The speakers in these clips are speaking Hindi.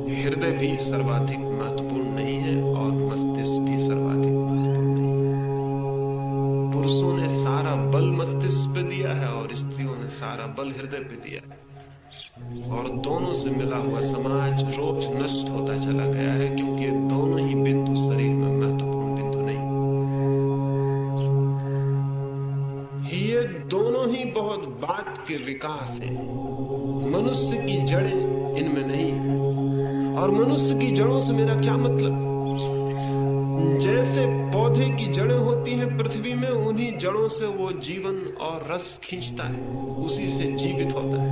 हृदय भी सर्वाधिक महत्वपूर्ण नहीं है और मस्तिष्क भी सर्वाधिक महत्वपूर्ण नहीं है। पुरुषों ने सारा बल मस्तिष्क पे दिया है और स्त्रियों ने सारा बल हृदय पे दिया है, और दोनों से मिला हुआ समाज रोज नष्ट होता चला गया है, क्योंकि दोनों ही बिंदु शरीर में महत्वपूर्ण बिंदु नहीं। ये दोनों ही बहुत बाद के विकास हैं। मनुष्य की जड़ें इनमें नहीं है। और मनुष्य की जड़ों से मेरा क्या मतलब? जैसे पौधे की जड़ें होती हैं पृथ्वी में, उन्हीं जड़ों से वो जीवन और रस खींचता है, उसी से जीवित होता है।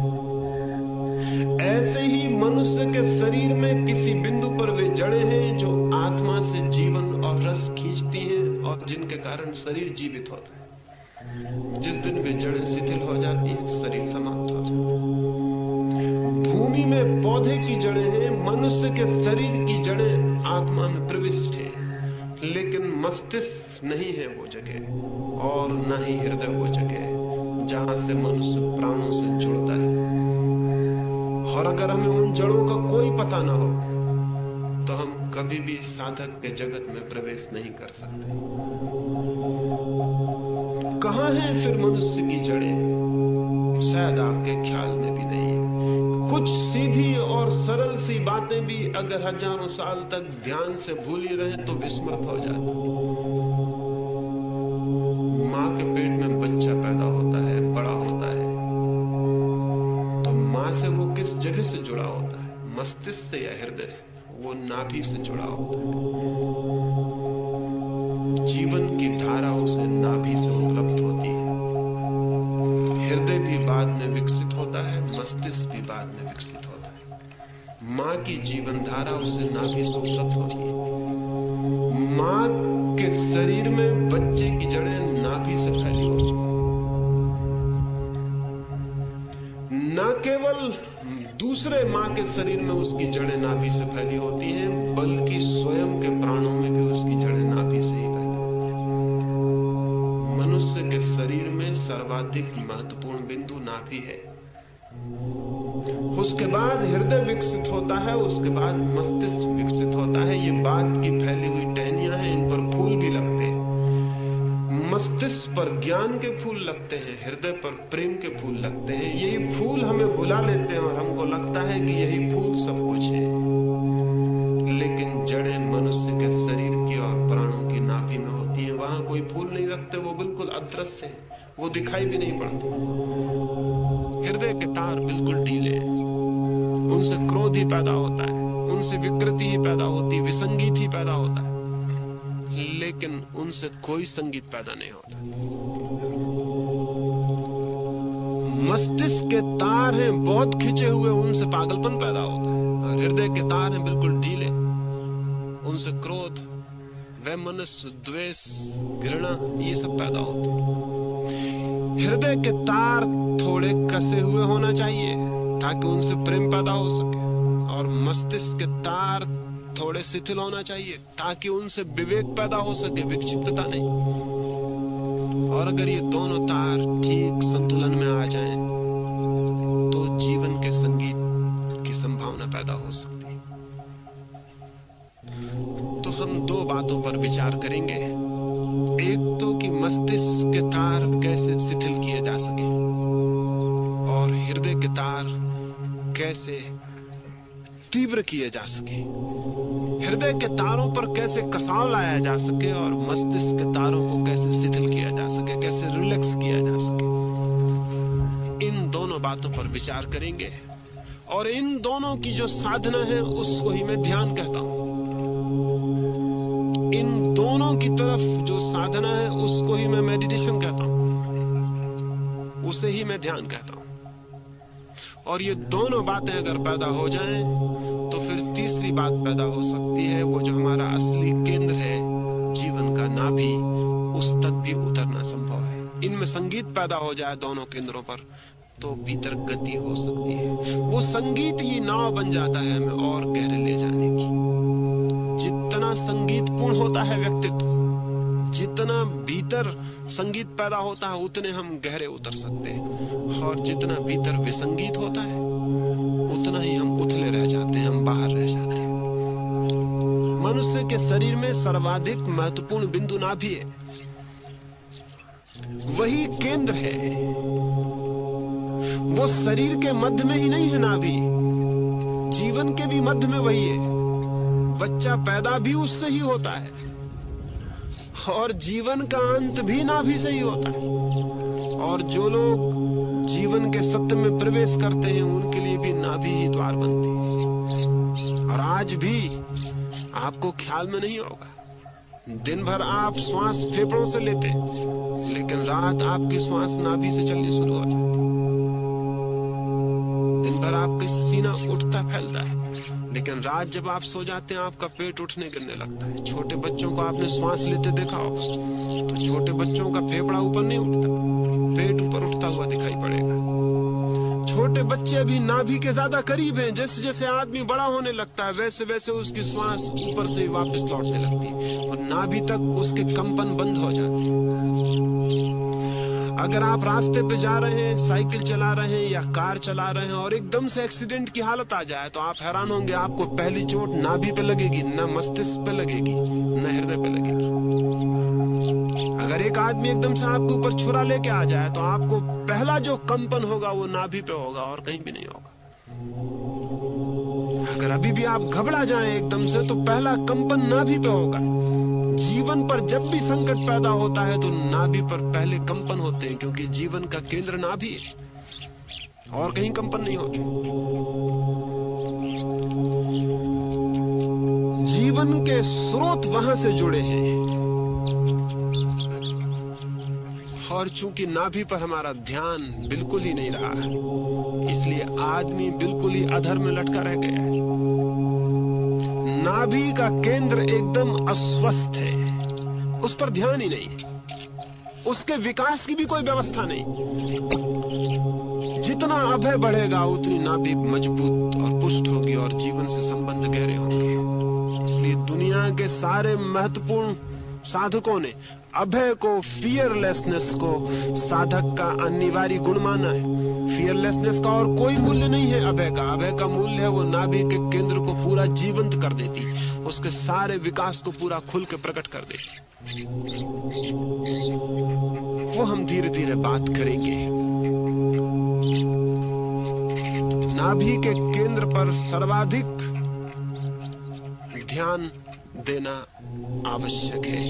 ऐसे ही मनुष्य के शरीर में किसी बिंदु पर वे जड़ें हैं जो आत्मा से जीवन और रस खींचती हैं और जिनके कारण शरीर जीवित होता है। जिस दिन वे जड़ें शिथिल हो जाती हैं, शरीर समाप्त हो जाता है। भूमि में पौधे की जड़ें हैं, मनुष्य के शरीर की जड़ें आत्मा में प्रविष्ट हैं, लेकिन मस्तिष्क नहीं है वो जगह, और न ही हृदय वो जगह जहां से मनुष्य प्राणों से जुड़ता है। और अगर हमें उन जड़ों का कोई पता ना हो तो हम कभी भी साधक के जगत में प्रवेश नहीं कर सकते। कहां है फिर मनुष्य की जड़ें? शायद आपके ख्याल में भी नहीं है। कुछ सीधी और सरल सी बातें भी अगर हजारों साल तक ध्यान से भूली रहे तो विस्मृत हो जाती। मां के पेट में बच्चा पैदा होता है, बड़ा होता है, तो मां से वो किस जगह से जुड़ा होता है? मस्तिष्क से या हृदय से? वो नाभि से जुड़ा होता है। जीवन की धारा उसे नाभि से उपलब्ध होती है। हृदय भी बाद में विकसित होता है, मस्तिष्क भी बाद में विकसित होता है। मां की जीवन धारा उसे नाभि से उपलब्ध होती है। मां के शरीर में बच्चे की जड़ें नाभि से फैली होती है। न केवल दूसरे मां के शरीर में उसकी जड़ें नाभि से फैली होती हैं, बल्कि स्वयं के प्राणों में भी उसकी जड़ें नाभि से ही फैली होती हैं। मनुष्य के शरीर में सर्वाधिक महत्वपूर्ण बिंदु नाभि है। उसके बाद हृदय विकसित होता है, उसके बाद मस्तिष्क विकसित होता है। ये बात की फैली हुई टहनियां हैं, इन पर फूल भी लगते हैं। मस्तिष्क पर ज्ञान के फूल लगते हैं, हृदय पर प्रेम के फूल लगते हैं। यही फूल हमें बुला लेते हैं और हमको लगता है कि यही फूल सब कुछ है। लेकिन जड़ें मनुष्य के शरीर की और प्राणों की नाभि में होती हैं। वहां कोई फूल नहीं लगते, वो बिल्कुल अदृश्य है, वो दिखाई भी नहीं पड़ते। हृदय के तार बिल्कुल ढीले हैं, उनसे क्रोध ही पैदा होता है, उनसे विकृति ही पैदा होती है, विसंगीत ही पैदा होता है, लेकिन उनसे कोई संगीत पैदा नहीं होता। मस्तिष्क के तार हैं बहुत खिंचे हुए, उनसे पागलपन पैदा होता है। और हृदय के तार हैं बिल्कुल ढीले, उनसे क्रोध, वैमनस्य, द्वेष, घृणा, ये सब पैदा होता है। हृदय के तार थोड़े कसे हुए होना चाहिए ताकि उनसे प्रेम पैदा हो सके, और मस्तिष्क के तार थोड़े शिथिल होना चाहिए ताकि उनसे विवेक पैदा हो सके, विक्षिप्तता नहीं। और अगर ये दोनों तार ठीक संतुलन में आ जाएं, तो जीवन के संगीत की संभावना पैदा हो सकती है। तो हम दो बातों पर विचार करेंगे। एक तो कि मस्तिष्क के तार कैसे शिथिल किए जा सके, और हृदय के तार कैसे तीव्र किए जा सके। हृदय के तारों पर कैसे कसाव लाया जा सके, और मस्तिष्क के तारों को कैसे शिथिल किया जा सके, कैसे रिलैक्स किया जा सके। इन दोनों बातों पर विचार करेंगे, और इन दोनों की जो साधना है उसको ही मैं ध्यान कहता हूं। इन दोनों की तरफ जो साधना है उसको ही मैं मेडिटेशन कहता हूं, उसे ही मैं ध्यान कहता हूं। और ये दोनों बातें अगर पैदा हो जाएं, तो फिर तीसरी बात पैदा हो सकती है, वो जो हमारा असली केंद्र है, जीवन का नाभि, उस तक भी उतरना संभव है। इनमें संगीत पैदा हो जाए दोनों केंद्रों पर, तो भीतर गति हो सकती है। वो संगीत ही नाव बन जाता है हमें और गहरे ले जाने की। जितना संगीतपूर्ण होता है व्यक्तित्व, जितना भीतर संगीत पैदा होता है, उतने हम गहरे उतर सकते हैं। और जितना भीतर विसंगीत होता है, उतना ही हम उथले रह जाते हैं, हम बाहर रह जाते हैं। मनुष्य के शरीर में सर्वाधिक महत्वपूर्ण बिंदु नाभि है। वही केंद्र है। वो शरीर के मध्य में ही नहीं है नाभि, जीवन के भी मध्य में वही है। बच्चा पैदा भी उससे ही होता है और जीवन का अंत भी नाभि से ही होता है। और जो लोग जीवन के सत्य में प्रवेश करते हैं उनके लिए भी नाभि ही द्वार बनती है। और आज भी आपको ख्याल में नहीं होगा, दिन भर आप श्वास फेफड़ों से लेते, लेकिन रात आपकी श्वास नाभि से चलनी शुरू हो जाती। दिन भर आपका सीना उठता फैलता है, लेकिन रात जब आप सो जाते हैं आपका पेट उठने गिरने लगता है। छोटे बच्चों को आपने श्वास लेते देखा हो तो छोटे बच्चों का फेफड़ा ऊपर नहीं उठता, पेट ऊपर उठता हुआ दिखाई पड़ेगा। छोटे बच्चे अभी नाभि के ज्यादा करीब हैं। जैसे जैसे आदमी बड़ा होने लगता है वैसे वैसे उसकी श्वास ऊपर से वापस लौटने लगती है और नाभि तक उसके कंपन बंद हो जाते हैं। अगर आप रास्ते पे जा रहे हैं, साइकिल चला रहे हैं या कार चला रहे हैं और एकदम से एक्सीडेंट की हालत आ जाए तो आप हैरान होंगे, आपको पहली चोट नाभि पे लगेगी, न मस्तिष्क पे लगेगी, न हृदय पे लगेगी। अगर एक आदमी एकदम से आपके ऊपर छुरा लेके आ जाए तो आपको पहला जो कंपन होगा वो नाभि पे होगा और कहीं भी नहीं होगा। अगर अभी भी आप घबरा जाएं एकदम से तो पहला कंपन नाभि पे होगा। जीवन पर जब भी संकट पैदा होता है तो नाभि पर पहले कंपन होते हैं, क्योंकि जीवन का केंद्र नाभि है और कहीं कंपन नहीं होते। जीवन के स्रोत वहां से जुड़े हैं और चूंकि नाभि पर हमारा ध्यान बिल्कुल ही नहीं रहा, इसलिए आदमी बिल्कुल ही अधर में लटका रह गया है। नाभि का केंद्र एकदम अस्वस्थ है, उस पर ध्यान ही नहीं है, उसके विकास की भी कोई व्यवस्था नहीं। जितना अभय बढ़ेगा उतनी नाभि मजबूत और पुष्ट होगी और जीवन से संबंध गहरे होंगे। इसलिए दुनिया के सारे महत्वपूर्ण साधकों ने अभय को, फियरलेसनेस को साधक का अनिवार्य गुण माना है। फियरलेसनेस का और कोई मूल्य नहीं है अभय का। अभय का मूल्य है वो नाभि के केंद्र को पूरा जीवंत कर देती, उसके सारे विकास को पूरा खुल के प्रकट कर देती। वो हम धीरे धीरे बात करेंगे। नाभि के केंद्र पर सर्वाधिक ध्यान देना आवश्यक है।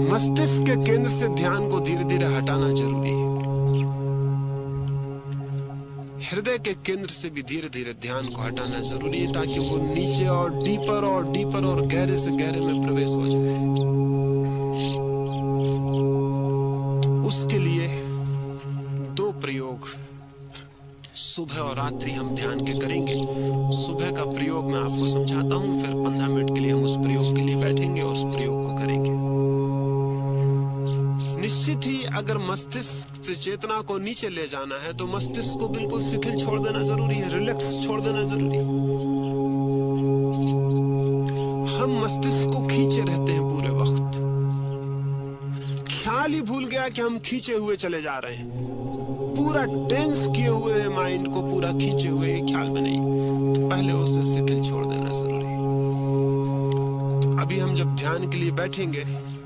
मस्तिष्क के केंद्र से ध्यान को धीरे धीरे हटाना जरूरी है। हृदय के केंद्र से भी धीरे धीरे ध्यान को हटाना जरूरी है, ताकि वो नीचे और डीपर और गहरे से गहरे में प्रवेश हो जाए। उसके लिए दो प्रयोग सुबह और रात्रि हम ध्यान के करेंगे। सुबह का प्रयोग मैं आपको समझाता हूं, फिर 15 मिनट के लिए हम उस प्रयोग के लिए बैठेंगे और उस प्रयोग को करेंगे। निश्चित ही अगर मस्तिष्क से चेतना को नीचे ले जाना है तो मस्तिष्क को बिल्कुल शिथिल छोड़ देना जरूरी है, रिलैक्स छोड़ देना जरूरी है। हम मस्तिष्क को खींचे रहते हैं पूरे वक्त, ख्याल ही भूल गया कि हम खींचे हुए चले जा रहे हैं। पूरा टेंस किए हुए है माइंड को, पूरा खींचे हुए ख्याल में नहीं, तो पहले उसे शिथिल छोड़ देना जरूरी है। तो अभी हम जब ध्यान के लिए बैठेंगे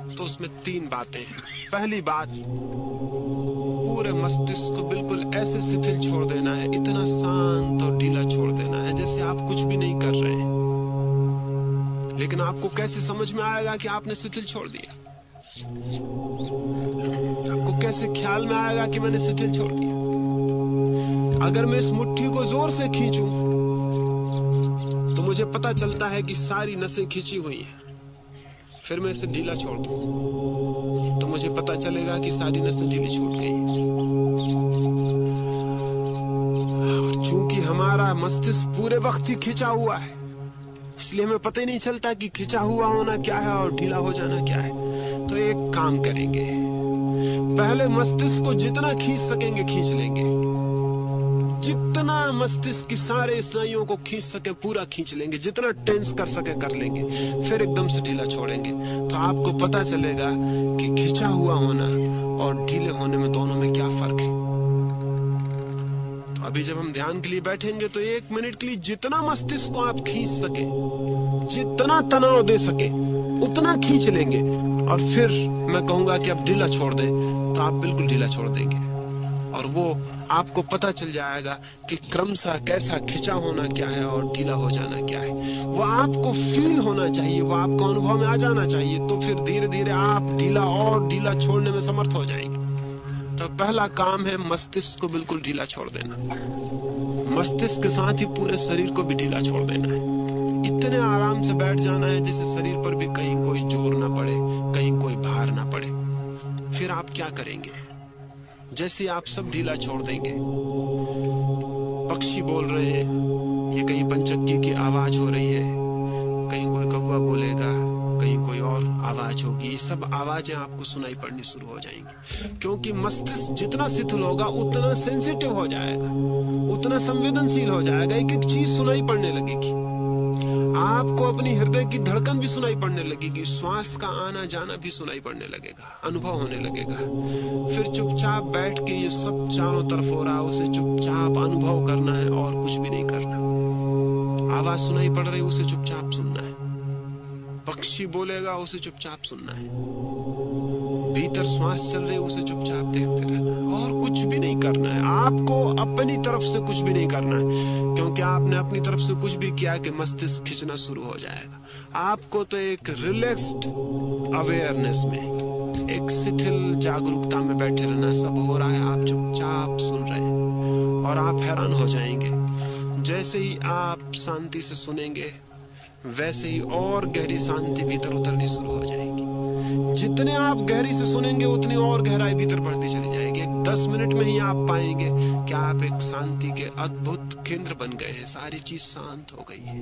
तो उसमें 3 बातें हैं। पहली बात, पूरे मस्तिष्क को बिल्कुल ऐसे शिथिल छोड़ देना है, इतना शांत और ढीला छोड़ देना है जैसे आप कुछ भी नहीं कर रहे हैं। लेकिन आपको कैसे समझ में आएगा कि आपने शिथिल छोड़ दिया? आपको कैसे ख्याल में आएगा कि मैंने शिथिल छोड़ दिया? अगर मैं इस मुट्ठी को जोर से खींचूं तो मुझे पता चलता है कि सारी नसें खींची हुई हैं। फिर मैं इसे ढीला छोड़ दूं तो मुझे पता चलेगा कि सारी नसें ढीली छूट गई। और चूंकि हमारा मस्तिष्क पूरे वक्त ही खिंचा हुआ है, इसलिए हमें पता ही नहीं चलता कि खिंचा हुआ होना क्या है और ढीला हो जाना क्या है। तो एक काम करेंगे, पहले मस्तिष्क को जितना खींच सकेंगे खींच लेंगे, जितना मस्तिष्क की सारे स्नायुओं को खींच सके पूरा खींच लेंगे, जितना टेंस कर सके कर लेंगे, फिर एकदम से ढीला छोड़ेंगे। तो आपको पता चलेगा कि खिंचा हुआ होना और ढीले होने में दोनों में क्या फर्क है। तो अभी जब हम ध्यान के लिए बैठेंगे तो 1 मिनट के लिए जितना मस्तिष्क को आप खींच सके, जितना तनाव दे सके उतना खींच लेंगे, और फिर मैं कहूंगा कि अब ढीला छोड़ दें तो आप बिल्कुल ढीला छोड़ देंगे। और वो आपको पता चल जाएगा कि क्रमशः कैसा खिंचा होना क्या है और ढीला हो जाना क्या है। वो आपको फील होना चाहिए, वो आपको अनुभव में आ जाना चाहिए, तो फिर धीरे धीरे आप ढीला और ढीला छोड़ने में समर्थ हो जाएंगे। तो पहला काम है मस्तिष्क को बिल्कुल ढीला छोड़ देना। मस्तिष्क के साथ ही पूरे शरीर को भी ढीला छोड़ देना है। इतने आराम से बैठ जाना है जैसे शरीर पर भी कहीं कोई जोर ना पड़े, कहीं कोई भार ना पड़े। फिर आप क्या करेंगे? जैसे आप सब ढीला छोड़ देंगे, पक्षी बोल रहे हैं, ये कहीं पंचक्की की आवाज हो रही है, कहीं कोई कौवा बोलेगा, कहीं कोई और आवाज होगी, ये सब आवाजें आपको सुनाई पड़नी शुरू हो जाएंगी। क्योंकि मस्तिष्क जितना शिथिल होगा उतना सेंसिटिव हो जाएगा, उतना संवेदनशील हो जाएगा। एक एक चीज सुनाई पड़ने लगेगी आपको, अपनी हृदय की धड़कन भी सुनाई पड़ने लगेगी, श्वास का आना जाना भी सुनाई पड़ने लगेगा, अनुभव होने लगेगा। फिर चुपचाप बैठ के ये सब चारों तरफ हो रहा है उसे चुपचाप अनुभव करना है और कुछ भी नहीं करना। आवाज सुनाई पड़ रही उसे चुपचाप सुनना है, पक्षी बोलेगा उसे चुपचाप सुनना है, भीतर श्वास चल रही उसे चुपचाप देखते रहना है और कुछ भी नहीं करना है। आपको अपनी तरफ से कुछ भी नहीं करना है, क्योंकि आपने अपनी तरफ से कुछ भी किया कि मस्तिष्क खिंचना शुरू हो जाएगा। आपको तो एक रिलैक्स्ड अवेयरनेस में, एक शिथिल जागरूकता में बैठे रहना। सब हो रहा है, आप चुपचाप सुन रहे हैं और आप हैरान हो जाएंगे। जैसे ही आप शांति से सुनेंगे वैसे ही और गहरी शांति भीतर उतरनी शुरू हो जाएगी। जितने आप गहरी से सुनेंगे उतनी और गहराई भीतर बढ़ती चली जाएगी। 10 मिनट में ही आप पाएंगे कि आप एक शांति के अद्भुत केंद्र बन गए हैं, सारी चीज शांत हो गई है।